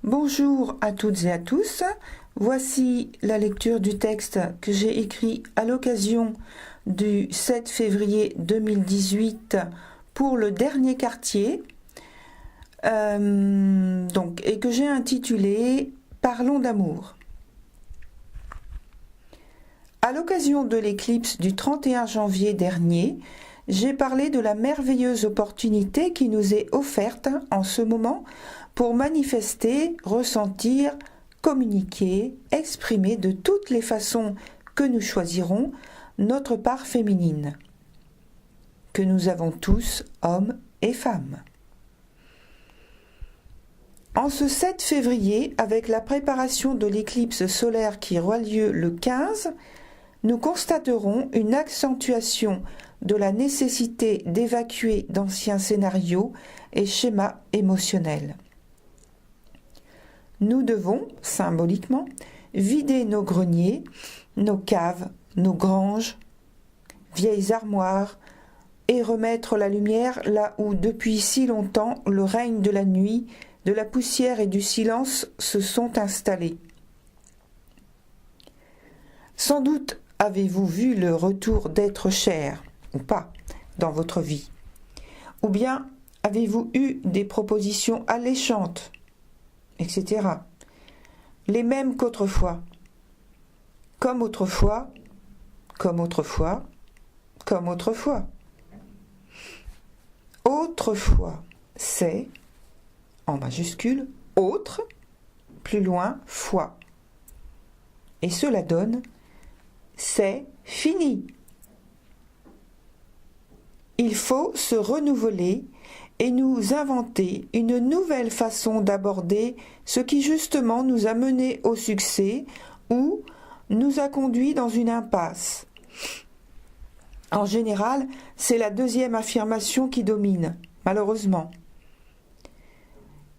Bonjour à toutes et à tous. Voici la lecture du texte que j'ai écrit à l'occasion du 7 février 2018 pour le dernier quartier, et que j'ai intitulé « Parlons d'amour ». À l'occasion de l'éclipse du 31 janvier dernier, j'ai parlé de la merveilleuse opportunité qui nous est offerte en ce moment pour manifester, ressentir, communiquer, exprimer de toutes les façons que nous choisirons notre part féminine, que nous avons tous, hommes et femmes. En ce 7 février, avec la préparation de l'éclipse solaire qui aura lieu le 15, nous constaterons une accentuation de la nécessité d'évacuer d'anciens scénarios et schémas émotionnels. Nous devons, symboliquement, vider nos greniers, nos caves, nos granges, vieilles armoires, et remettre la lumière là où depuis si longtemps le règne de la nuit, de la poussière et du silence se sont installés. Sans doute avez-vous vu le retour d'êtres chers, ou pas, dans votre vie? Ou bien avez-vous eu des propositions alléchantes, etc. Les mêmes qu'autrefois. Comme autrefois, comme autrefois, comme autrefois. Autrefois, c'est, en majuscule, autre, plus loin, fois. Et cela donne, c'est fini. Il faut se renouveler et nous inventer une nouvelle façon d'aborder ce qui justement nous a menés au succès ou nous a conduits dans une impasse. En général, c'est la deuxième affirmation qui domine, malheureusement.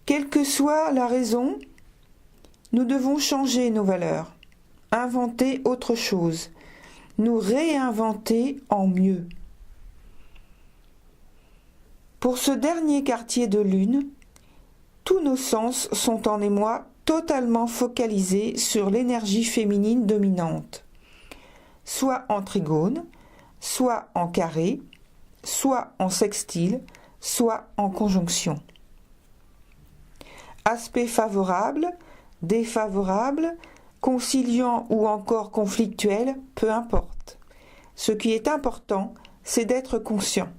Quelle que soit la raison, nous devons changer nos valeurs, inventer autre chose, nous réinventer en mieux. Pour ce dernier quartier de lune, tous nos sens sont en émoi totalement focalisés sur l'énergie féminine dominante, soit en trigone, soit en carré, soit en sextile, soit en conjonction. Aspect favorable, défavorable, conciliant ou encore conflictuel, peu importe. Ce qui est important, c'est d'être conscient.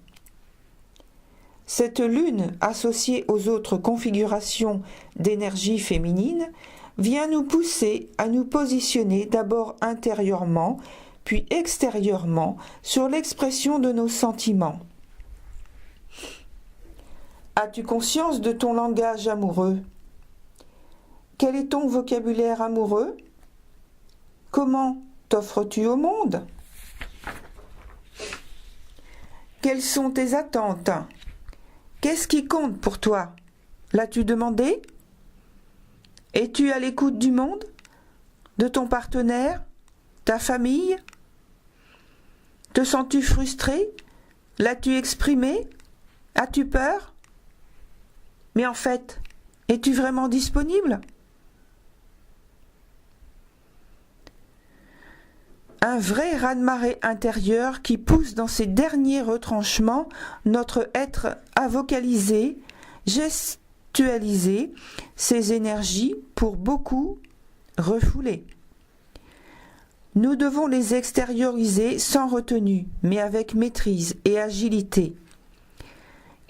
Cette lune, associée aux autres configurations d'énergie féminine, vient nous pousser à nous positionner d'abord intérieurement, puis extérieurement sur l'expression de nos sentiments. As-tu conscience de ton langage amoureux? Quel est ton vocabulaire amoureux? Comment t'offres-tu au monde? Quelles sont tes attentes? Qu'est-ce qui compte pour toi? L'as-tu demandé? Es-tu à l'écoute du monde? De ton partenaire? Ta famille? Te sens-tu frustré? L'as-tu exprimé? As-tu peur? Mais en fait, es-tu vraiment disponible? Un vrai raz-de-marée intérieur qui pousse dans ses derniers retranchements notre être à vocaliser, gestualiser ses énergies pour beaucoup refoulées. Nous devons les extérioriser sans retenue, mais avec maîtrise et agilité.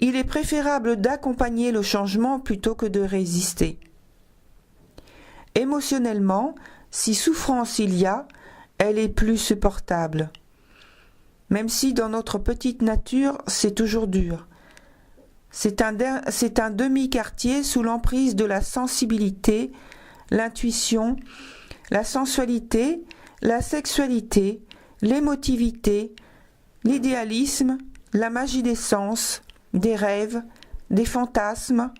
Il est préférable d'accompagner le changement plutôt que de résister. Émotionnellement, si souffrance il y a, elle est plus supportable. Même si dans notre petite nature, c'est toujours dur. C'est un demi-quartier sous l'emprise de la sensibilité, l'intuition, la sensualité, la sexualité, l'émotivité, l'idéalisme, la magie des sens, des rêves, des fantasmes,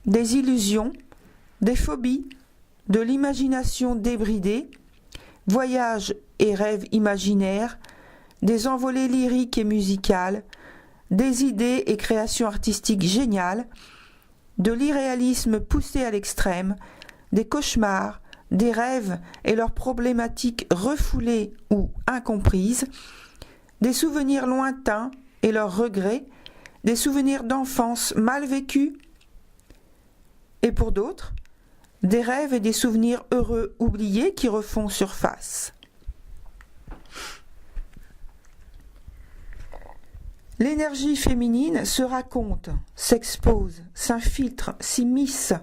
des illusions, des phobies, de l'imagination débridée, voyages et rêves imaginaires, des envolées lyriques et musicales, des idées et créations artistiques géniales, de l'irréalisme poussé à l'extrême, des cauchemars, des rêves et leurs problématiques refoulées ou incomprises, des souvenirs lointains et leurs regrets, des souvenirs d'enfance mal vécus, et pour d'autres, des rêves et des souvenirs heureux oubliés qui refont surface. L'énergie féminine se raconte, s'expose, s'infiltre, s'immisce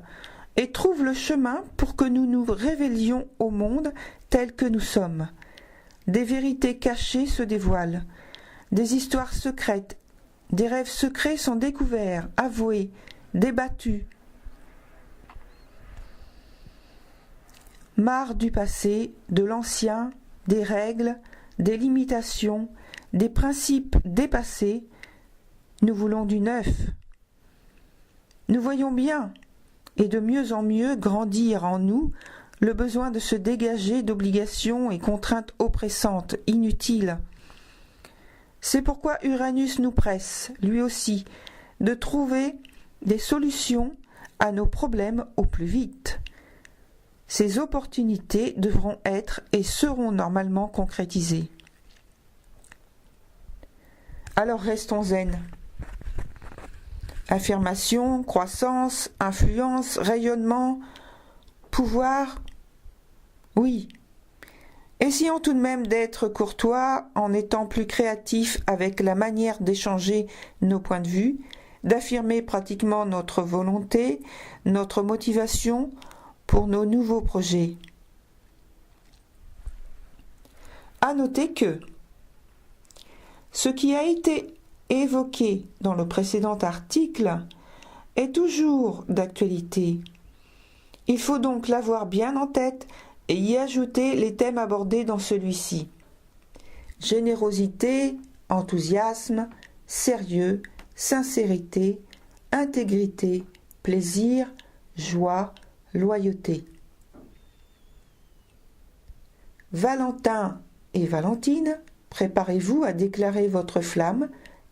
et trouve le chemin pour que nous nous révélions au monde tel que nous sommes. Des vérités cachées se dévoilent, des histoires secrètes, des rêves secrets sont découverts, avoués, débattus. Marre du passé, de l'ancien, des règles, des limitations, des principes dépassés, nous voulons du neuf. Nous voyons bien, et de mieux en mieux grandir en nous, le besoin de se dégager d'obligations et contraintes oppressantes, inutiles. C'est pourquoi Uranus nous presse, lui aussi, de trouver des solutions à nos problèmes au plus vite. Ces opportunités devront être et seront normalement concrétisées. Alors restons zen. Affirmation, croissance, influence, rayonnement, pouvoir, oui. Essayons tout de même d'être courtois en étant plus créatifs avec la manière d'échanger nos points de vue, d'affirmer pratiquement notre volonté, notre motivation pour nos nouveaux projets. À noter que ce qui a été évoqué dans le précédent article est toujours d'actualité. Il faut donc l'avoir bien en tête et y ajouter les thèmes abordés dans celui-ci. Générosité, enthousiasme, sérieux, sincérité, intégrité, plaisir, joie, loyauté. Valentin et Valentine, préparez-vous à déclarer votre flamme,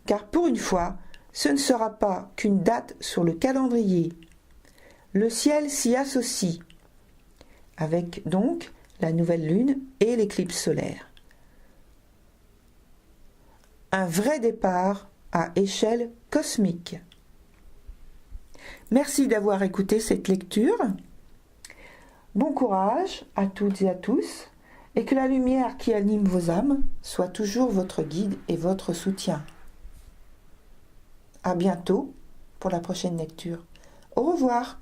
car pour une fois, ce ne sera pas qu'une date sur le calendrier. Le ciel s'y associe, avec donc la nouvelle lune et l'éclipse solaire. Un vrai départ à échelle cosmique. Merci d'avoir écouté cette lecture. Bon courage à toutes et à tous, et que la lumière qui anime vos âmes soit toujours votre guide et votre soutien. À bientôt pour la prochaine lecture. Au revoir.